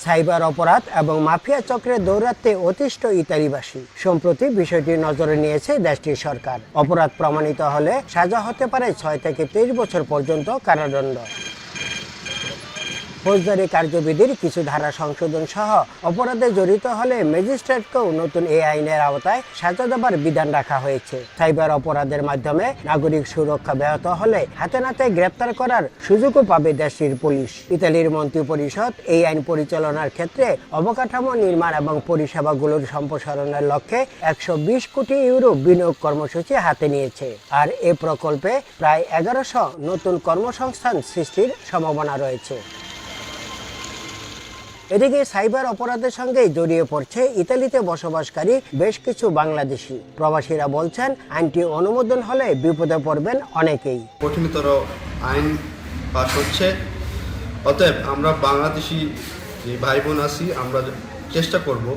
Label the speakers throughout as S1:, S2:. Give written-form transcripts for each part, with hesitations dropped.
S1: Cyber অপরাধ এবং mafia চক্রে দৌরাত্মে অতিষ্ঠ ইতালিবাসী। সম্প্রতি বিষয়টি নজরে নিয়েছে দেশটির সরকার। অপরাধ প্রমাণিত হলে সাজা হতে পারে 6 থেকে 23 বছর পর্যন্ত কারাদণ্ড। ফৌজদারি কার্যবিধির কিছু ধারা সংশোধন সহ অপরাধে জড়িত হলে ম্যাজিস্ট্রেটকেও নতুন এই আইনের আওতায় সাজা দেবার বিধান রাখা হয়েছে। সাইবার অপরাধের মাধ্যমে নাগরিক সুরক্ষা ব্যাহত হলে হাতে নাতে গ্রেপ্তার করার সুযোগও পাবে দেশটির পুলিশ। ইতালির মন্ত্রিপরিষদ এই আইন পরিচালনার ক্ষেত্রে অবকাঠামো নির্মাণ এবং পরিষেবাগুলোর সম্প্রসারণের লক্ষ্যে 120 কোটি ইউরো বিনিয়োগ কর্মসূচি হাতে নিয়েছে। আর এ প্রকল্পে প্রায় 1100 নতুন কর্মসংস্থান সৃষ্টির সম্ভাবনা রয়েছে। এদিকে সাইবার অপরাধের সঙ্গে জড়িয়ে পড়ছে ইতালিতে বসবাসকারী বেশ কিছু বাংলাদেশি। প্রবাসীরা বলছেন আইনটি অনুমোদন হলে বিপদে পড়বেন অনেকেই।
S2: কঠিনতর আইন পাস হচ্ছে, অতএব আমরা বাংলাদেশি যে ভাই বোন আছি আমরা চেষ্টা করব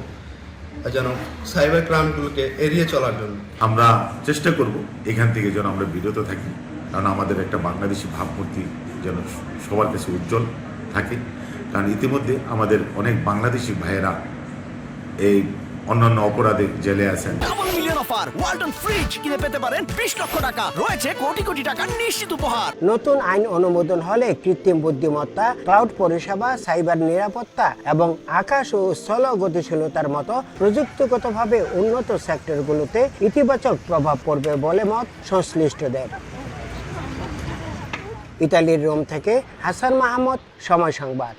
S2: যেন সাইবার ক্রাইমগুলোকে এড়িয়ে চলার জন্য।
S3: আমরা চেষ্টা করব এখান থেকে যেন আমরা বিরত থাকি, কারণ আমাদের একটা বাংলাদেশি ভাবমূর্তি যেন সবার কাছে উজ্জ্বল থাকে। কারণ ইতিমধ্যে আমাদের অনেক বাংলাদেশি ভাইয়েরা এই অন্যান্য অপরাধে জেলে আছেন।
S4: Double million offer Walton fridge কিনে পেতে পারেন 20 লক্ষ টাকা, রয়েছে কোটি কোটি টাকার নিশ্চিত উপহার।
S1: নতুন আইন অনুমোদন হলে কৃত্রিম বুদ্ধিমত্তা, ক্লাউড পরিষেবা, সাইবার নিরাপত্তা এবং আকাশ ও স্থল গতিশীলতার মতো প্রযুক্তিগতভাবে উন্নত সেক্টরগুলোতে ইতিবাচক প্রভাব পড়বে বলে মত সংশ্লিষ্টদের। ইতালির রোম থেকে হাসান মাহমুদ, সময় সংবাদ।